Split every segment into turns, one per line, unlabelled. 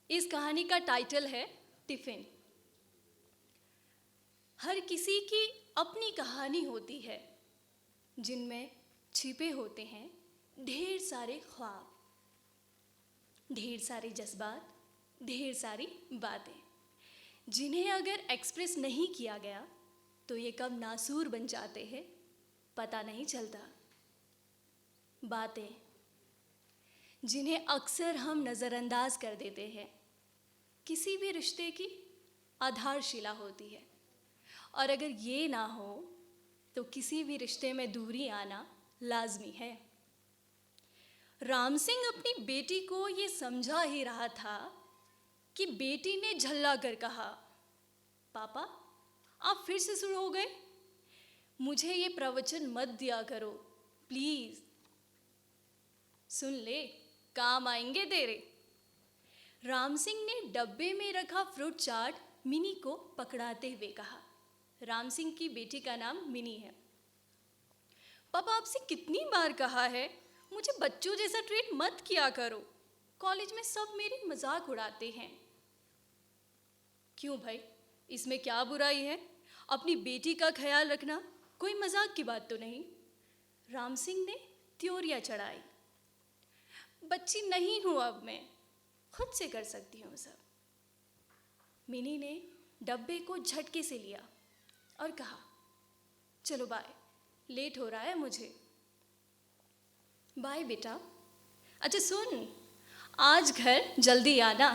इस कहानी का टाइटल है टिफिन। हर किसी की अपनी कहानी होती है जिनमें छिपे होते हैं ढेर सारे ख्वाब, ढेर सारे जज्बात, ढेर सारी बातें जिन्हें अगर एक्सप्रेस नहीं किया गया तो ये कब नासूर बन जाते हैं पता नहीं चलता। बातें जिन्हें अक्सर हम नज़रअंदाज कर देते हैं किसी भी रिश्ते की आधारशिला होती है, और अगर ये ना हो तो किसी भी रिश्ते में दूरी आना लाजमी है। राम सिंह अपनी बेटी को ये समझा ही रहा था कि बेटी ने झल्ला कर कहा, पापा आप फिर से शुरू हो गए, मुझे ये प्रवचन मत दिया करो प्लीज, सुन ले काम आएंगे तेरे। राम सिंह ने डब्बे में रखा फ्रूट चाट मिनी को पकड़ाते हुए कहा। राम सिंह की बेटी का नाम मिनी है। पापा आपसे कितनी बार कहा है मुझे बच्चों जैसा ट्रीट मत किया करो, कॉलेज में सब मेरी मजाक उड़ाते हैं। क्यों भाई, इसमें क्या बुराई है, अपनी बेटी का ख्याल रखना कोई मजाक की बात तो नहीं। राम सिंह ने त्योरियां चढ़ाई। बच्ची नहीं हूं अब मैं, खुद से कर सकती हूँ सब। मिनी ने डब्बे को झटके से लिया और कहा, चलो बाय, लेट हो रहा है मुझे। बाय बेटा। अच्छा सुन, आज घर जल्दी आना,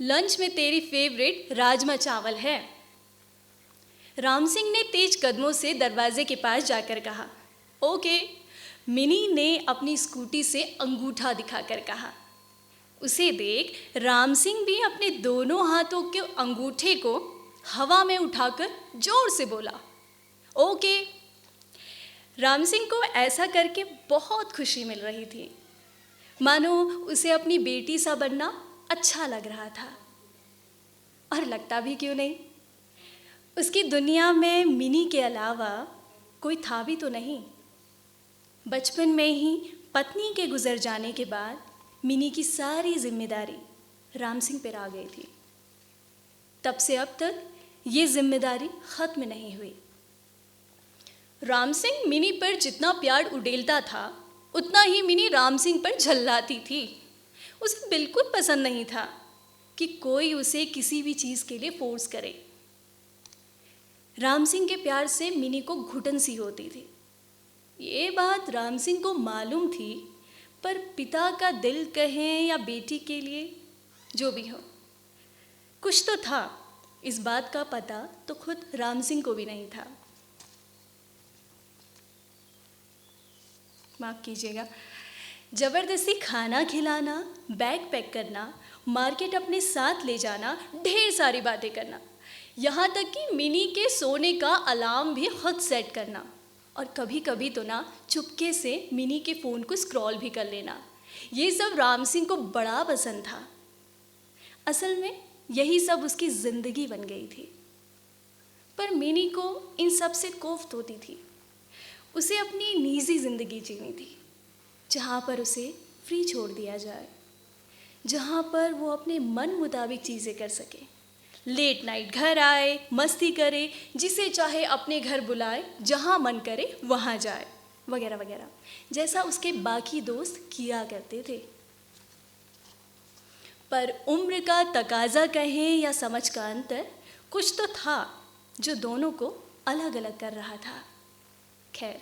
लंच में तेरी फेवरेट राजमा चावल है। राम सिंह ने तेज कदमों से दरवाजे के पास जाकर कहा, ओके। मिनी ने अपनी स्कूटी से अंगूठा दिखाकर कहा। उसे देख राम सिंह भी अपने दोनों हाथों के अंगूठे को हवा में उठाकर जोर से बोला, ओके। राम सिंह को ऐसा करके बहुत खुशी मिल रही थी, मानो उसे अपनी बेटी सा बनना अच्छा लग रहा था। और लगता भी क्यों नहीं, उसकी दुनिया में मिनी के अलावा कोई था भी तो नहीं। बचपन में ही पत्नी के गुजर जाने के बाद मिनी की सारी जिम्मेदारी राम सिंह पर आ गई थी। तब से अब तक ये जिम्मेदारी खत्म नहीं हुई। राम सिंह मिनी पर जितना प्यार उड़ेलता था उतना ही मिनी राम सिंह पर झल्लाती थी। उसे बिल्कुल पसंद नहीं था कि कोई उसे किसी भी चीज़ के लिए फोर्स करे। राम सिंह के प्यार से मिनी को घुटन सी होती थी। ये बात राम सिंह को मालूम थी, पर पिता का दिल कहें या बेटी के लिए, जो भी हो, कुछ तो था। इस बात का पता तो खुद राम सिंह को भी नहीं था। माफ़ कीजिएगा। ज़बरदस्ती खाना खिलाना, बैग पैक करना, मार्केट अपने साथ ले जाना, ढेर सारी बातें करना, यहाँ तक कि मिनी के सोने का अलार्म भी खुद सेट करना, और कभी कभी तो ना चुपके से मिनी के फ़ोन को स्क्रॉल भी कर लेना, ये सब राम सिंह को बड़ा पसंद था। असल में यही सब उसकी ज़िंदगी बन गई थी। पर मिनी को इन सब से कोफ्त होती थी। उसे अपनी निजी ज़िंदगी जीनी थी, जहाँ पर उसे फ्री छोड़ दिया जाए, जहाँ पर वो अपने मन मुताबिक चीज़ें कर सके। लेट नाइट घर आए, मस्ती करे, जिसे चाहे अपने घर बुलाए, जहाँ मन करे वहाँ जाए, वगैरह वगैरह, जैसा उसके बाकी दोस्त किया करते थे। पर उम्र का तकाजा कहें या समझ का अंतर कुछ तो था जो दोनों को अलग अलग कर रहा था। खैर,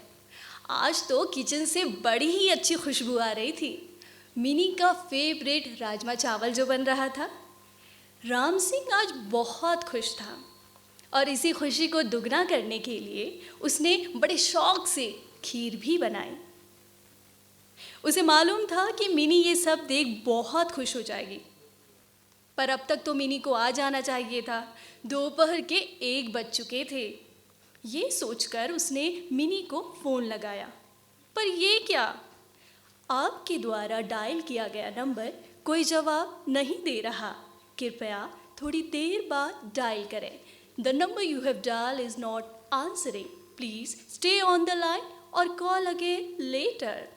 आज तो किचन से बड़ी ही अच्छी खुशबू आ रही थी। मिनी का फेवरेट राजमा चावल जो बन रहा था। राम सिंह आज बहुत खुश था, और इसी खुशी को दुगना करने के लिए उसने बड़े शौक से खीर भी बनाई। उसे मालूम था कि मिनी ये सब देख बहुत खुश हो जाएगी, पर अब तक तो मिनी को आ जाना चाहिए था। दोपहर के 1 बज चुके थे। ये सोचकर उसने मिनी को फ़ोन लगाया, पर ये क्या, आपके द्वारा डायल किया गया नंबर कोई जवाब नहीं दे रहा, कृपया थोड़ी देर बाद डायल करें। The number you have dial is not answering, please stay on the line और कॉल अगेन लेटर।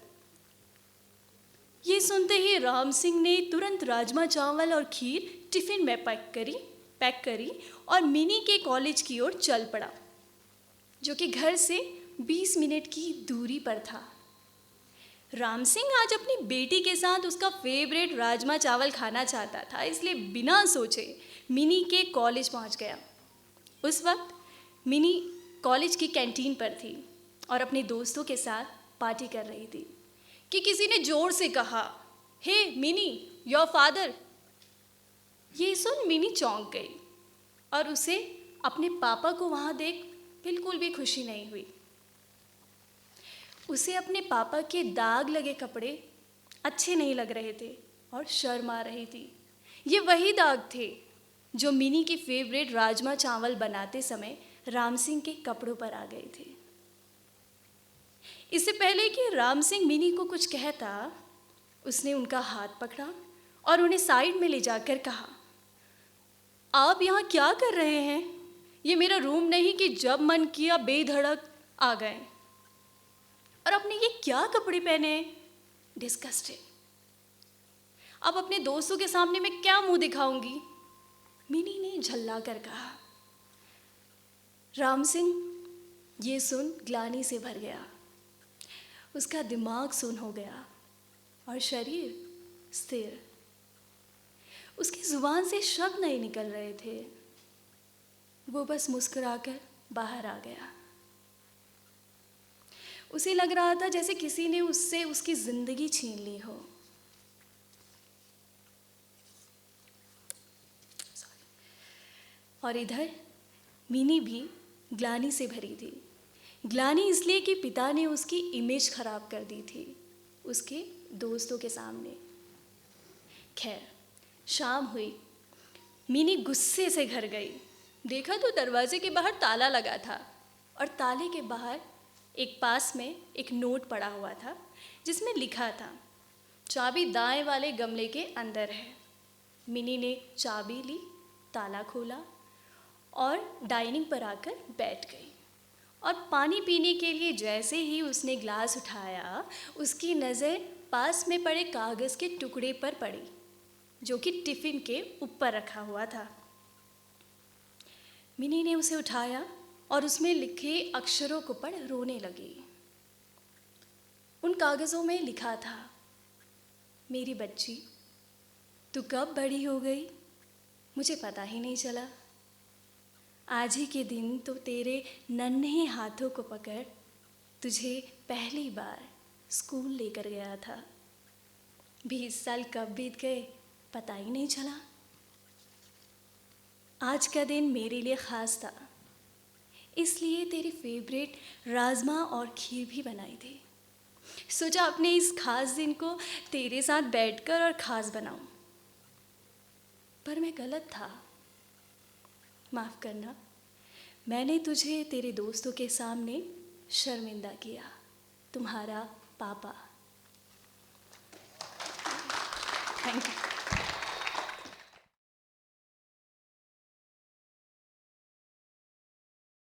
ये सुनते ही राम सिंह ने तुरंत राजमा चावल और खीर टिफ़िन में पैक करी और मिनी के कॉलेज की ओर चल पड़ा, जो कि घर से 20 मिनट की दूरी पर था। राम सिंह आज अपनी बेटी के साथ उसका फेवरेट राजमा चावल खाना चाहता था, इसलिए बिना सोचे मिनी के कॉलेज पहुंच गया। उस वक्त मिनी कॉलेज की कैंटीन पर थी और अपने दोस्तों के साथ पार्टी कर रही थी कि किसी ने जोर से कहा, हे मिनी, योर फादर। ये सुन मिनी चौंक गई और उसे अपने पापा को वहाँ देख बिल्कुल भी खुशी नहीं हुई। उसे अपने पापा के दाग लगे कपड़े अच्छे नहीं लग रहे थे और शर्म आ रही थी। ये वही दाग थे जो मिनी के फेवरेट राजमा चावल बनाते समय राम सिंह के कपड़ों पर आ गए थे। इससे पहले कि राम सिंह मिनी को कुछ कहता, उसने उनका हाथ पकड़ा और उन्हें साइड में ले जाकर कहा, आप यहाँ क्या कर रहे हैं? ये मेरा रूम नहीं कि जब मन किया बेधड़क आ गए। और आपने ये क्या कपड़े पहने हैं? डिस्गस्टिंग। अब अपने दोस्तों के सामने मैं क्या मुंह दिखाऊंगी? मिनी ने झल्ला कर कहा। राम सिंह ये सुन ग्लानि से भर गया। उसका दिमाग सुन्न हो गया और शरीर स्थिर। उसकी जुबान से शब्द नहीं निकल रहे थे। वो बस मुस्कुराकर बाहर आ गया। उसे लग रहा था जैसे किसी ने उससे उसकी जिंदगी छीन ली हो। और इधर मिनी भी ग्लानि से भरी थी। ग्लानि इसलिए कि पिता ने उसकी इमेज खराब कर दी थी उसके दोस्तों के सामने। खैर, शाम हुई। मिनी गुस्से से घर गई। देखा तो दरवाजे के बाहर ताला लगा था और ताले के बाहर एक पास में एक नोट पड़ा हुआ था जिसमें लिखा था, चाबी दाएं वाले गमले के अंदर है। मिनी ने चाबी ली, ताला खोला और डाइनिंग पर आकर बैठ गई। और पानी पीने के लिए जैसे ही उसने ग्लास उठाया, उसकी नज़र पास में पड़े कागज़ के टुकड़े पर पड़ी जो कि टिफ़िन के ऊपर रखा हुआ था। मिनी ने उसे उठाया और उसमें लिखे अक्षरों को पढ़ रोने लगी। उन कागज़ों में लिखा था, मेरी बच्ची, तू कब बड़ी हो गई मुझे पता ही नहीं चला। आज ही के दिन तो तेरे नन्हे हाथों को पकड़ तुझे पहली बार स्कूल लेकर गया था। 20 साल कब बीत गए पता ही नहीं चला। आज का दिन मेरे लिए ख़ास था, इसलिए तेरी फेवरेट राजमा और खीर भी बनाई थी। सोचा अपने इस खास दिन को तेरे साथ बैठकर और ख़ास बनाऊं, पर मैं गलत था। माफ़ करना, मैंने तुझे तेरे दोस्तों के सामने शर्मिंदा किया। तुम्हारा पापा। Thank you.